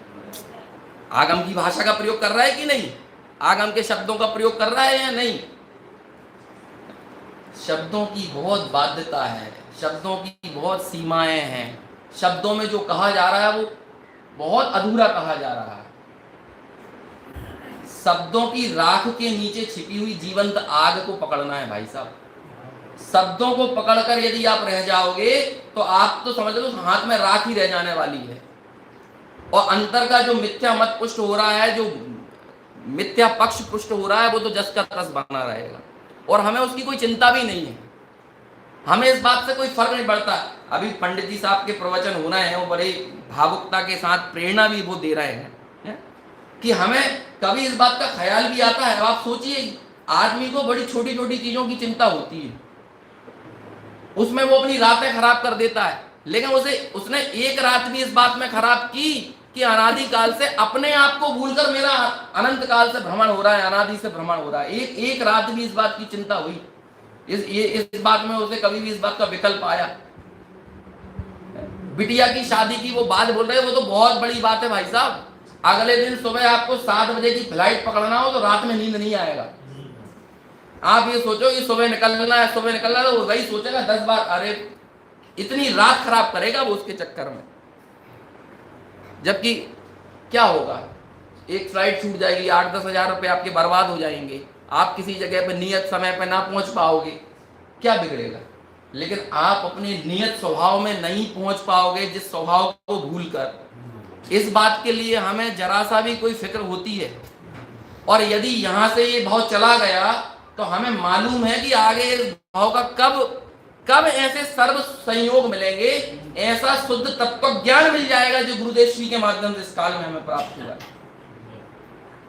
आगम की भाषा का प्रयोग कर रहा है कि नहीं? आगम के शब्दों का प्रयोग कर रहा है या नहीं? शब्दों की बहुत बाध्यता है, शब्दों की बहुत सीमाएं हैं, शब्दों में जो कहा जा रहा है वो बहुत अधूरा कहा जा रहा है। शब्दों की राख के नीचे छिपी हुई जीवंत आग को पकड़ना है भाई साहब। शब्दों को पकड़कर यदि आप रह जाओगे तो आप तो समझ लो हाथ में राख ही रह जाने वाली है। और अंतर का जो मिथ्या मत पुष्ट हो रहा है, जो मिथ्या पक्ष पुष्ट हो रहा है, वो तो जस का तस बना रहेगा और हमें उसकी कोई चिंता भी नहीं है। हमें इस बात से कोई फर्क नहीं पड़ता। अभी पंडित जी साहब के प्रवचन होना है, वो बड़े भावुकता के साथ प्रेरणा भी वो दे रहे हैं कि हमें कभी इस बात का ख्याल भी आता है। आप सोचिए, आदमी को बड़ी छोटी छोटी चीजों की चिंता होती है, उसमें वो अपनी रातें खराब कर देता है, लेकिन उसने एक रात भी इस बात में खराब की कि अनादि काल से अपने आप को भूलकर मेरा अनंत काल से भ्रमण हो रहा है, अनादि से भ्रमण हो रहा है। एक रात भी इस बात की चिंता हुई, इस बात में उसे कभी भी इस बात का विकल्प आया? बिटिया की शादी की वो बात बोल रहे हैं, वो तो बहुत बड़ी बात है भाई साहब। अगले दिन सुबह आपको 7 बजे की फ्लाइट पकड़ना हो तो रात में नींद नहीं आएगा। आप ये सोचो कि सुबह निकलना है, सुबह निकलना है, तो वही सोचेगा 10 बार, अरे इतनी रात खराब करेगा वो उसके चक्कर में। जबकि क्या होगा, एक फ्लाइट छूट जाएगी, 8-10 हजार रुपए आपके बर्बाद हो जाएंगे, आप किसी जगह पे नियत समय पे ना पहुंच पाओगे, क्या बिगड़ेगा? लेकिन आप अपने नियत स्वभाव में नहीं पहुंच पाओगे, जिस स्वभाव को भूलकर। इस बात के लिए हमें जरा सा भी कोई फिक्र होती है। और यदि यहां से ये भाव चला गया तो हमें मालूम है कि आगे इस भाव का कब ऐसे सर्व संयोग मिलेंगे, ऐसा शुद्ध तत्व ज्ञान मिल जाएगा जो गुरुदेव श्री के माध्यम से इस काल में हमें प्राप्त हुआ।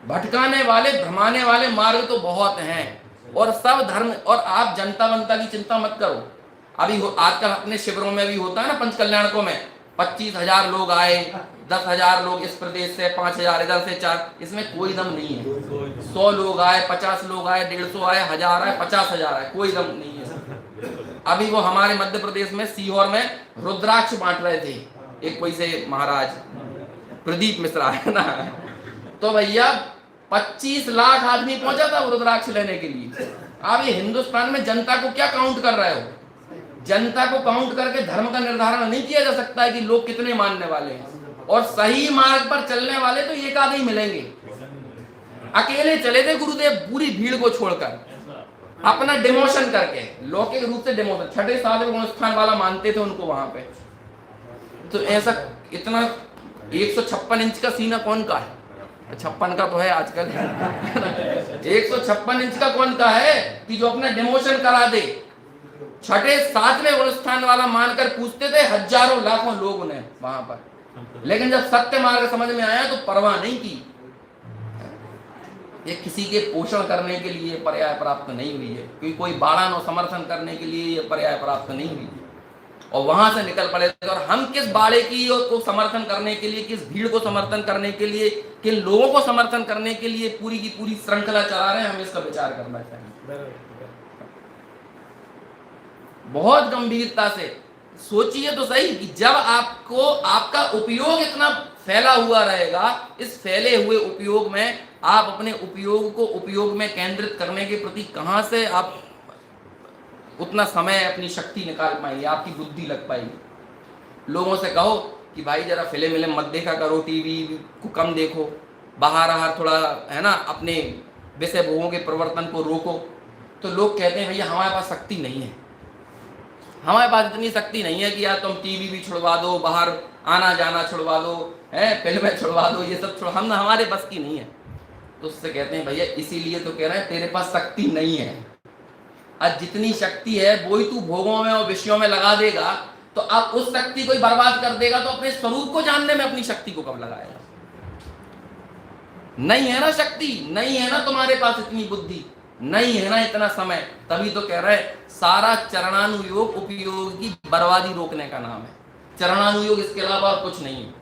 भटकाने वाले, भ्रमाने वाले मार्ग तो बहुत हैं और सब धर्म, और आप जनता वंता की चिंता मत करो। अभी आजकल अपने शिविरों में भी होता है ना, पंचकल्याणकों में 25,000 लोग आए, 10,000 लोग इस प्रदेश से, 5,000 इधर से, 4, इसमें कोई दम नहीं है। 100 लोग आए, 50 लोग आए, 150 आए, 1000 आए, 50,000 आए, कोई दम नहीं है। अभी वो हमारे मध्य प्रदेश में सीहोर में रुद्राक्ष बांट रहे थे, एक कोई से महाराज प्रदीप मिश्रा है ना, तो भैया 25 लाख आदमी पहुंचा था रुद्राक्ष लेने के लिए। आप ये हिंदुस्तान में जनता को क्या काउंट कर रहे हो? जनता को काउंट करके धर्म का निर्धारण नहीं किया जा सकता है कि लोग कितने मानने वाले हैं। और सही मार्ग पर चलने वाले तो एक आधे ही मिलेंगे। अकेले चले थे गुरुदेव पूरी भीड़ को छोड़कर, अपना डिमोशन करके, लौकिक रूप से डिमोशन, 6ठे सातवें गुणस्थान वाला मानते थे उनको वहां पे। तो ऐसा इतना 156 इंच का सीना कौन का है? 56 का तो है आजकल 156 इंच का कौन का है कि जो अपना डिमोशन करा दे? 6ठे सातवें गुणस्थान वाला मानकर पूछते थे हजारों लाखों लोग उन्हें वहां पर, लेकिन जब सत्य मार्ग समझ में आया तो परवाह नहीं की। ये किसी के पोषण करने के लिए पर्याय प्राप्त नहीं हुई है, क्योंकि कोई बाड़ानो समर्थन करने के लिए ये पर्याय प्राप्त नहीं हुई। और वहां से निकल पड़े थे। और हम किस बाड़े की को समर्थन करने के लिए, किस भीड़ को समर्थन करने के लिए, किन लोगों को समर्थन करने के लिए पूरी की पूरी श्रृंखला चला रहे हैं, हमें इसका विचार करना चाहिए। बहुत गंभीरता से सोचिए तो सही कि जब आपको आपका उपयोग इतना फैला हुआ रहेगा, इस फैले हुए उपयोग में आप अपने उपयोग को उपयोग में केंद्रित करने के प्रति कहां से आप उतना समय, अपनी शक्ति निकाल पाएंगे, आपकी बुद्धि लग पाएगी। लोगों से कहो कि भाई जरा फिल्म मत देखा करो, टीवी को कम देखो, बाहर थोड़ा है ना, अपने विषय भोगों के प्रवर्तन को रोको, तो लोग कहते हैं भैया हमारे पास शक्ति नहीं है, हमारे पास इतनी शक्ति नहीं है कि यार तुम टीवी भी छुड़वा दो, बाहर आना जाना छुड़वा दो, है फिल्में छुड़वा दो, ये सब हम हमारे बस की नहीं है। तो उससे कहते हैं भैया इसीलिए तो कह रहे हैं तेरे पास शक्ति नहीं है। आज जितनी शक्ति है वही तू भोगों में और विषयों में लगा देगा, तो अब उस शक्ति को ही बर्बाद कर देगा, तो अपने स्वरूप को जानने में अपनी शक्ति को कब लगाएगा? नहीं है ना शक्ति, नहीं है ना तुम्हारे पास इतनी बुद्धि, नहीं है ना इतना समय, तभी तो कह रहे सारा चरणानुयोग उपयोग की बर्बादी रोकने का नाम है। चरणानुयोग इसके अलावा और कुछ नहीं है।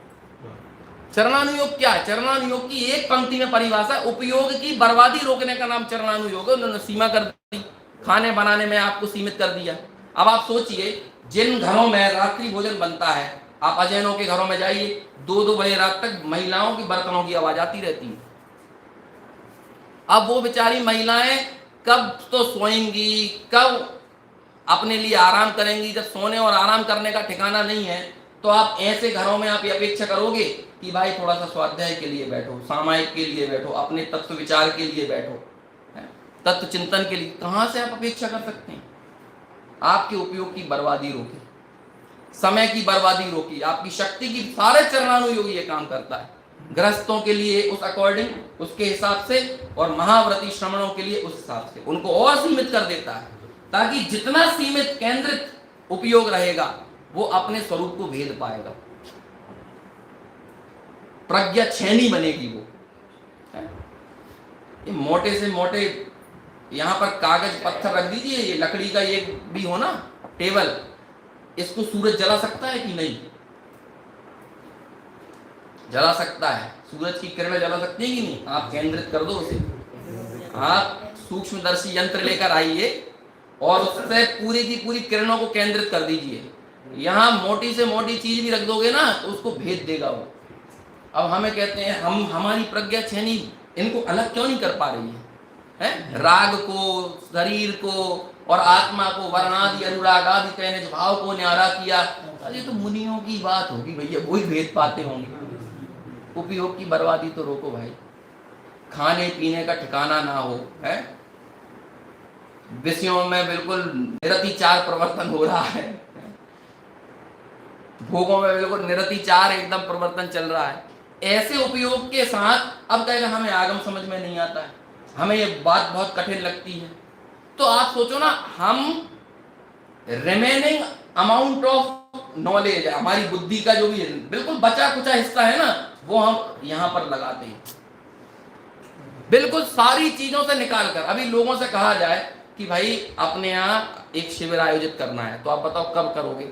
चरणानुयोग क्या है? चरणानुयोग की एक पंक्ति में परिभाषा, उपयोग की बर्बादी रोकने का नाम चरणानुयोग है। उन्होंने सीमा कर दी, खाने बनाने में आपको सीमित कर दिया। अब आप सोचिए जिन घरों में रात्रि भोजन बनता है, आप अजैनों के घरों में जाइए, 2-2 बजे रात तक महिलाओं की बर्तनों की आवाज आती रहती है। अब वो बेचारी महिलाएं कब तो सोएंगी, कब अपने लिए आराम करेंगी, जब सोने और आराम करने का ठिकाना नहीं है, तो आप ऐसे घरों में आप ये अपेक्षा करोगे कि भाई थोड़ा सा स्वाध्याय के लिए बैठो, सामायिक के लिए बैठो, अपने तत्व विचार के लिए बैठो, तत्व चिंतन के लिए, कहां से आप अपेक्षा कर सकते हैं? आपके उपयोग की बर्बादी रोकी, समय की बर्बादी रोकी, आपकी शक्ति की, सारे चरणानुयोगी ये काम करता है। गृहस्थों के लिए उस अकॉर्डिंग, उसके हिसाब से, और महाव्रती श्रमणों के लिए उस हिसाब से उनको और सीमित कर देता है, ताकि जितना सीमित केंद्रित उपयोग रहेगा वो अपने स्वरूप को भेद पाएगा, प्रज्ञा छेनी बनेगी वो। ये मोटे से मोटे यहां पर कागज पत्थर रख दीजिए, ये लकड़ी का ये भी हो ना टेबल, इसको सूरज जला सकता है कि नहीं? जला सकता है। सूरज की किरणें जला सकती है कि नहीं? आप केंद्रित कर दो उसे, आप सूक्ष्मदर्शी यंत्र लेकर आइए और उससे पूरी की पूरी किरणों को केंद्रित कर दीजिए। यहां मोटी से मोटी चीज भी रख दोगे ना तो उसको भेद देगा वो। अब हमें कहते हैं हमारी प्रज्ञा छेनी इनको अलग क्यों नहीं कर पा रही है? राग को, शरीर को और आत्मा को, वर्णादि अनुरागादि कहने भाव को न्यारा किया। अरे तो मुनियों की बात होगी भैया, वही भेद पाते होंगे। उपयोग की बर्बादी तो रोको भाई, खाने पीने का ठिकाना ना हो, है विषयों में बिल्कुल निरतिचार प्रवर्तन हो रहा है, भोगों में बिल्कुल निरतिचार एकदम प्रवर्तन चल रहा है। ऐसे उपयोग के साथ अब कहेगा हमें आगम समझ में नहीं आता है, हमें ये बात बहुत कठिन लगती है। तो आप सोचो ना, हम रिमेनिंग अमाउंट ऑफ नॉलेज, हमारी बुद्धि का जो भी बिल्कुल बचा कुचा हिस्सा है ना, वो हम यहां पर लगाते हैं, बिल्कुल सारी चीजों से निकाल कर। अभी लोगों से कहा जाए कि भाई अपने यहाँ एक शिविर आयोजित करना है, तो आप बताओ कब करोगे?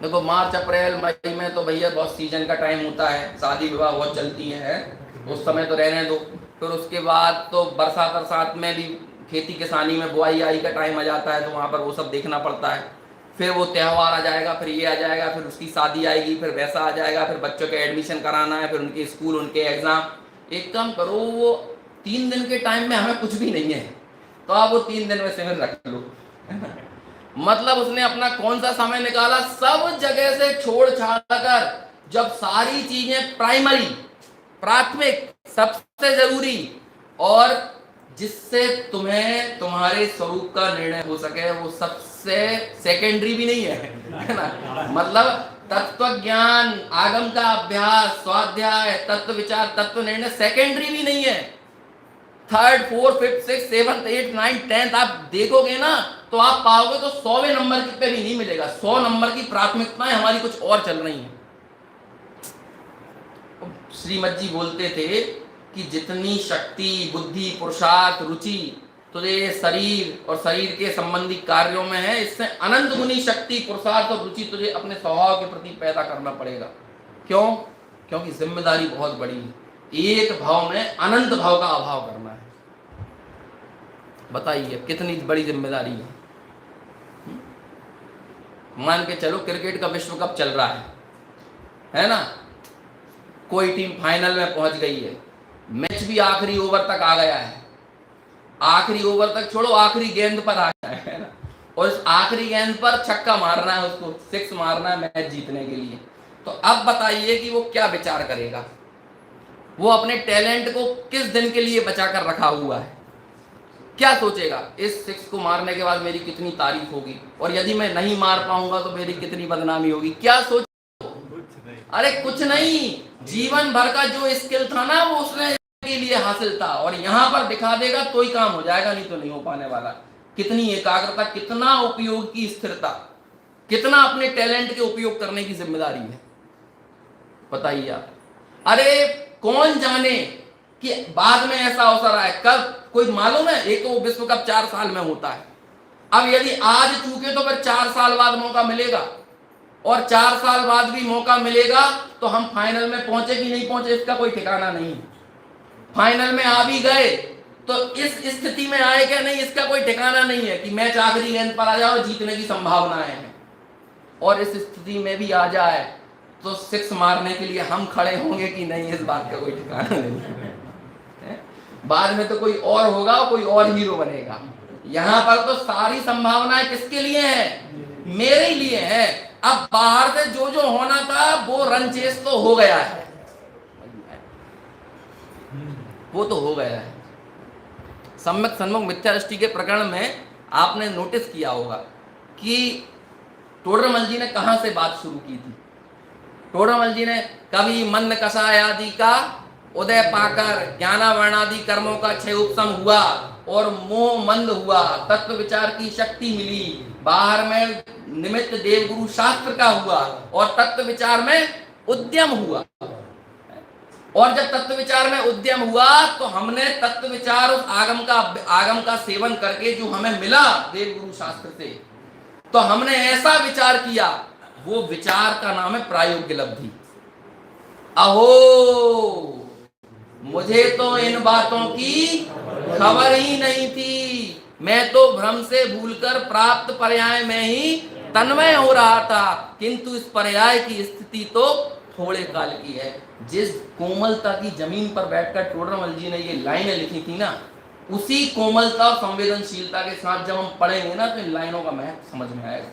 देखो मार्च अप्रैल मई में तो भैया बहुत सीजन का टाइम होता है, शादी विवाह बहुत चलती है, उस समय तो रहने दो। फिर उसके बाद तो बरसात में भी खेती किसानी में बुआई आई का टाइम आ जाता है, तो वहाँ पर वो सब देखना पड़ता है। फिर वो त्यौहार आ जाएगा, फिर ये आ जाएगा, फिर उसकी शादी आएगी, फिर वैसा आ जाएगा, फिर बच्चों के एडमिशन कराना है, फिर उनके स्कूल, उनके एग्जाम। एक काम करो, वो 3 दिन के टाइम में हमें कुछ भी नहीं है, तो आप वो 3 दिन में शिविर रख लो। मतलब उसने अपना कौन सा समय निकाला, सब जगह से छोड़ छाड़ कर, जब सारी चीजें प्राइमरी, प्राथमिक, सबसे जरूरी और जिससे तुम्हें तुम्हारे स्वरूप का निर्णय हो सके, वो सबसे सेकेंडरी भी नहीं है ना। मतलब तत्व ज्ञान, आगम का अभ्यास, स्वाध्याय, तत्व विचार, तत्व निर्णय सेकेंडरी भी नहीं है। 3rd 4th 5th 6th 7th 8th 9th 10th आप देखोगे ना तो आप पाओगे तो 100वें नंबर पे भी नहीं मिलेगा। 100 नंबर की प्राथमिकताएं हमारी कुछ और चल रही हैं। श्रीमद जी बोलते थे कि जितनी शक्ति, बुद्धि, पुरुषार्थ, रुचि तुझे शरीर और शरीर के संबंधी कार्यों में है, इससे अनंत गुनी शक्ति, पुरुषार्थ और रुचि तुझे अपने स्वभाव के प्रति पैदा करना पड़ेगा। क्यों? क्योंकि जिम्मेदारी बहुत बड़ी है, एक भाव में अनंत भाव का अभाव करना है। बताइए कितनी बड़ी जिम्मेदारी है। मान के चलो क्रिकेट का विश्व कप चल रहा है ना, कोई टीम फाइनल में पहुंच गई है, मैच भी आखिरी ओवर तक आ गया है, आखिरी ओवर तक छोड़ो, आखिरी गेंद पर आ गया है ना, और इस आखिरी गेंद पर छक्का मारना है, उसको 6 मारना है मैच जीतने के लिए। तो अब बताइए कि वो क्या विचार करेगा, वो अपने टैलेंट को किस दिन के लिए बचा कर रखा हुआ है, क्या सोचेगा, इस 6 को मारने के बाद मेरी कितनी तारीफ होगी, और यदि मैं नहीं मार पाऊंगा तो मेरी कितनी बदनामी होगी, क्या सोच? अरे कुछ नहीं, जीवन भर का जो स्किल था ना वो उसने के लिए हासिल था, और यहां पर दिखा देगा तो ही काम हो जाएगा, नहीं तो नहीं हो पाने वाला। कितनी एकाग्रता, कितना उपयोग की स्थिरता, कितना अपने टैलेंट के उपयोग करने की जिम्मेदारी है, बताइए आप। अरे कौन जाने कि बाद में ऐसा अवसर आए, कब कोई मालूम है? एक तो वो विश्व कप 4 साल में होता है, अब यदि आज चूके तो फिर 4 साल बाद मौका मिलेगा, और 4 साल बाद भी मौका मिलेगा तो हम फाइनल में पहुंचे कि नहीं पहुंचे इसका कोई ठिकाना नहीं। फाइनल में आ भी गए तो इस स्थिति में आए क्या नहीं, इसका कोई ठिकाना नहीं है कि मैच आखिरी गेंद पर आ जाओ, जीतने की संभावनाएं हैं। और इस स्थिति में भी आ जाए तो सिक्स मारने के लिए हम खड़े होंगे कि नहीं, इस बात का कोई ठिकाना नहीं है। बाद में तो कोई और होगा, कोई और हीरो बनेगा। यहां पर तो सारी संभावनाएं किसके लिए हैं? मेरे लिए है। अब बाहर से जो जो होना था वो रन चेस तो हो गया है, वो तो हो गया है। सम्यक सन्मुख मिथ्या दृष्टि के प्रकरण में आपने नोटिस किया होगा कि टोडरमल जी ने कहां से बात शुरू की थी। टोडरमल जी ने कभी मंद कषाय आदि का उदय पाकर ज्ञानावर्णादि कर्मों का क्षय उपशम हुआ और मोह मंद हुआ, तत्व विचार की शक्ति मिली, बाहर में निमित्त देवगुरु शास्त्र का हुआ और तत्व विचार में उद्यम हुआ। और जब तत्व विचार में उद्यम हुआ तो हमने तत्व विचार उस आगम का सेवन करके जो हमें मिला देवगुरु शास्त्र से, तो हमने ऐसा विचार किया, वो विचार का नाम है प्रायोग्य लब्धि। अहो, मुझे तो इन बातों की खबर ही नहीं थी, मैं तो भ्रम से भूलकर प्राप्त पर्याय में ही तन्मय हो रहा था, किंतु इस पर्याय की स्थिति तो थोड़े काल की है। जिस कोमलता की जमीन पर बैठकर टोडरमल जी ने ये लाइनें लिखी थी ना, उसी कोमलता और संवेदनशीलता के साथ जब हम पढ़ेंगे ना तो इन लाइनों का महत्व समझ में आएगा।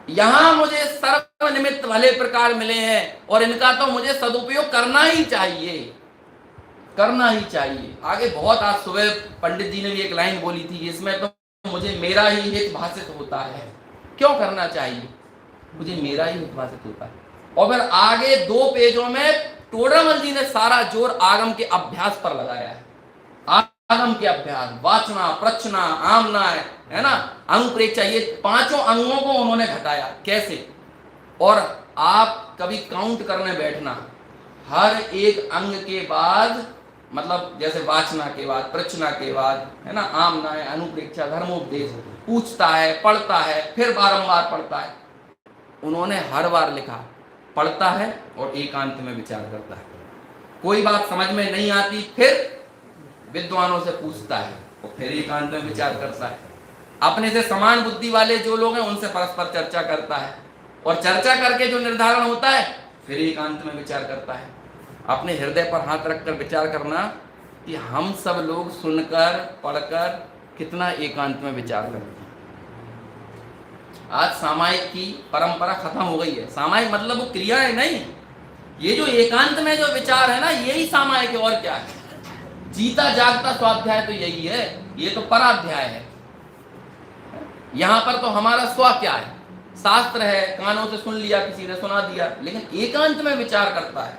यहां मुझे सर्व निमित्त भले प्रकार मिले हैं और इनका तो मुझे सदुपयोग करना ही चाहिए, करना ही चाहिए। आगे बहुत, आज सुबह पंडित जी ने भी एक लाइन बोली थी, इसमें तो मुझे मेरा ही हित भाषित होता है। क्यों करना चाहिए? मुझे मेरा ही हित भाषित होता है। और फिर आगे 2 पेजों में टोडरमल जी ने सारा जोर आगम के अभ्यास पर लगाया है। आगम के अभ्यास, वाचना, प्रचना, आमना, है ना, अनुप्रेक्षा, ये 5 अंगों को उन्होंने घटाया। कैसे? और आप कभी काउंट करने बैठना, हर एक अंग के बाद, मतलब जैसे वाचना के बाद, प्रचना के बाद, है ना, आमना है, अनुप्रेक्षा, धर्मोपदेश, पूछता है, पढ़ता है, फिर बारंबार पढ़ता है। उन्होंने हर बार लिखा, पढ़ता है और एकांत में विचार करता है। कोई बात समझ में नहीं आती, फिर विद्वानों से पूछता है और फिर एकांत में विचार करता है। अपने से समान बुद्धि वाले जो लोग हैं उनसे परस्पर चर्चा करता है और चर्चा करके जो निर्धारण होता है फिर एकांत में विचार करता है। अपने हृदय पर हाथ रखकर विचार करना कि हम सब लोग सुनकर पढ़कर कितना एकांत में विचार करते हैं। आज सामायिक की परंपरा खत्म हो गई है। सामायिक मतलब वो क्रियाएं नहीं, ये जो एकांत में जो विचार है ना, यही सामायिक है। और क्या है? जीता जागता स्वाध्याय तो यही है, ये तो पराध्याय है। यहां पर तो हमारा स्व क्या है? शास्त्र है, कानों से सुन लिया, किसी ने सुना दिया, लेकिन एकांत में विचार करता है।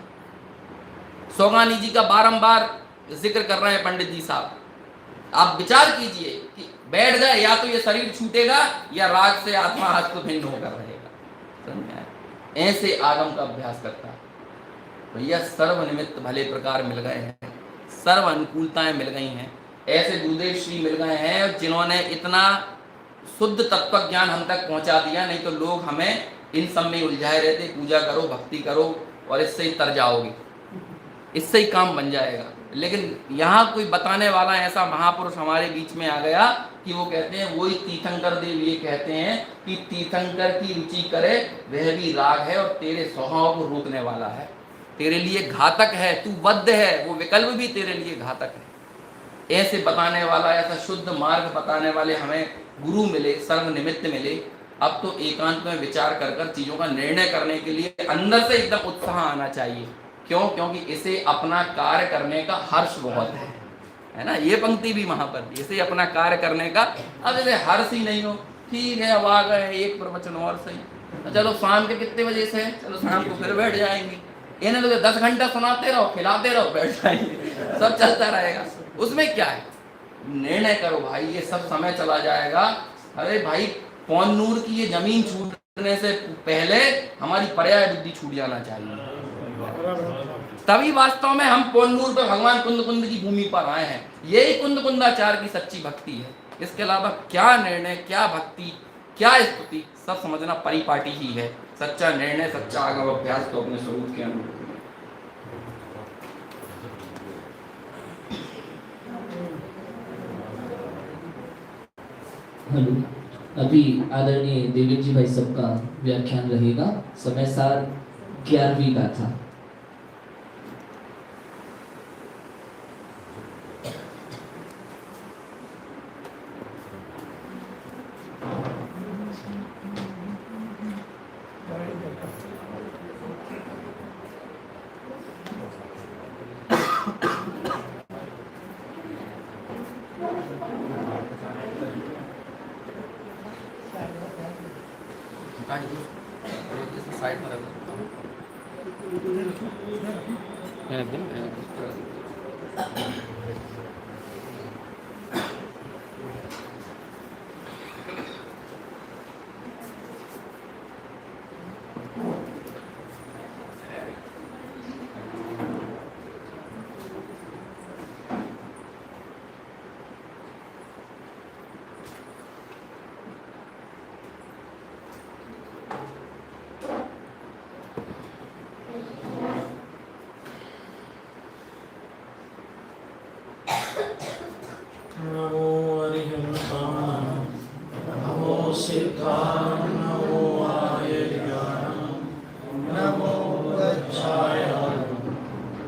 सौगानी जी का बारंबार जिक्र कर रहे हैं पंडित जी साहब। आप विचार कीजिए कि बैठ जाए, या तो ये शरीर छूटेगा या राग से आत्मा हस्त भिन्न होकर रहेगा। ऐसे आगम का अभ्यास करता है। भैया सर्व निमित्त भले प्रकार मिल गए हैं, सर्व अनुकूलताएं मिल गई हैं। ऐसे गुरुदेव श्री मिल गए हैं जिन्होंने इतना शुद्ध तत्व ज्ञान हम तक पहुंचा दिया, नहीं तो लोग हमें इन सब में उलझाए रहते। पूजा करो, भक्ति करो और इससे ही तर जाओगे, इससे ही काम बन जाएगा। लेकिन यहाँ कोई बताने वाला ऐसा महापुरुष हमारे बीच में आ गया कि वो कहते हैं, वही तीर्थंकर देव ये कहते हैं कि तीर्थंकर की रुचि करे वह भी राग है और तेरे स्वभाव को रोकने वाला है, तेरे लिए घातक है, तू बद्ध है, वो विकल्प भी तेरे लिए घातक है। ऐसे बताने वाला, ऐसा शुद्ध मार्ग बताने वाले हमें गुरु मिले, सर्व निमित्त मिले। अब तो एकांत में विचार कर कर चीजों का निर्णय करने के लिए अंदर से एकदम उत्साह आना चाहिए। क्यों? क्योंकि इसे अपना कार्य करने का हर्ष बहुत है ना। ये पंक्ति भी वहां पर, इसे अपना कार्य करने का, अब जैसे हर्ष ही नहीं हो, ठीक है, अब आ गए एक प्रवचन और सही, चलो शाम के कितने बजे से, चलो शाम को फिर बैठ जाएंगे। इन्हें तो 10 घंटा सुनाते रहो, खिलाते रहो, बैठ जाएंगे, सब चलता रहेगा। उसमें क्या है? निर्णय करो भाई, ये सब समय चला जाएगा। अरे भाई, पौन नूर की ये जमीन छूटने से पहले हमारी पर्याय बुद्धि छूट जाना चाहिए, तभी वास्तव में हम पौन नूर पर भगवान कुंद कुंद की भूमि पर आए हैं। यही कुंद कुंदाचार की सच्ची भक्ति है। इसके अलावा क्या निर्णय, क्या भक्ति, क्या स्तुति, सब समझना परिपाटी ही है। सच्चा निर्णय, सच्चा आगम अभ्यास तो अपने स्वरूप के अनुरूप। हेलो, अभी आदरणीय देवेंद्र जी भाई सबका व्याख्यान रहेगा। समय सार 11वीं गाथा। साइड में रख नमो हरिहंसाय नमो सिद्धाय नमो आर्याय नमो गच्छाय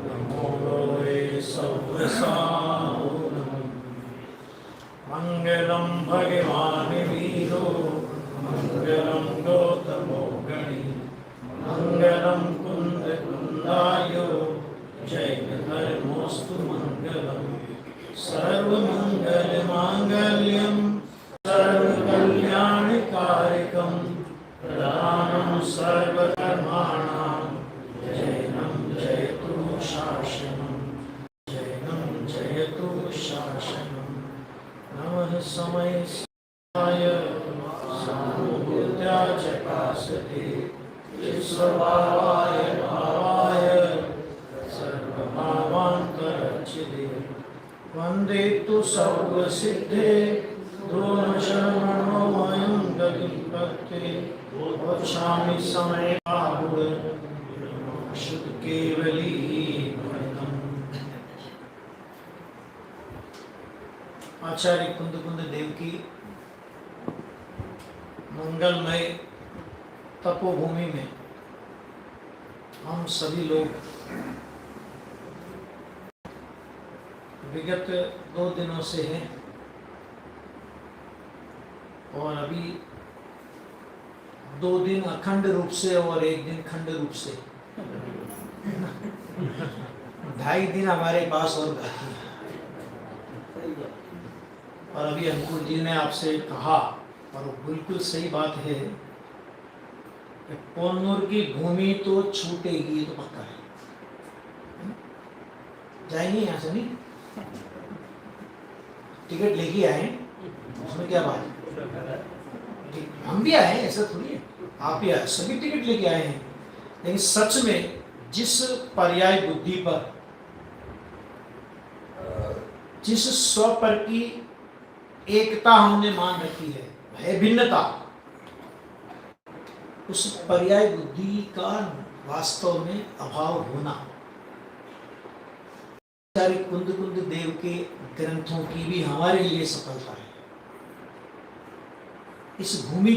नमो लोके सव्यसाय मंगलम भगवान वीरो मंगलम गौतमो गणी मंगलम कुंद कुंदायो जय धर्मोस्तु मंगलम सर्वमंगल मांगल्यम सर्वकल्याणकारिकम प्रदानं सर्वकर्माणां जैनं जयतु शासनं जैनं जयतु शासनं नमः समयसाय सामूर्त्या चकासते विश्वभावाय भावाय सर्वभावान्तरचिते वंदे तु सर्वसिद्धे दोनशरणमयं गतिं भक्ते वक्षामि समय बाहुर शुद्ध केवली भरतम्। आचार्य कुंद कुंद देव की मंगलमय तपोभूमि में हम सभी लोग विगत 2 दिनों से हैं और अभी 2 दिन अखंड रूप से और 1 दिन खंड रूप से 2.5 दिन हमारे पास और बाकी है। और अभी अंकुर जी ने आपसे कहा और वो बिल्कुल सही बात है कि पोन्नूर की भूमि तो छूटेगी, ये तो पक्का है। जाएंगे यहाँ से नहीं, टिकट लेके आए, उसमें क्या बात है। हम भी आए, ऐसा थोड़ी है, आप भी आए, सभी टिकट लेके आए हैं। लेकिन सच में जिस पर्याय बुद्धि पर, जिस स्व पर की एकता हमने मान रखी है, है भिन्नता, उस पर्याय बुद्धि का वास्तव में अभाव होना कुंद कुंद देव के ग्रंथों की भी हमारे लिए सफलता है। इस भूमि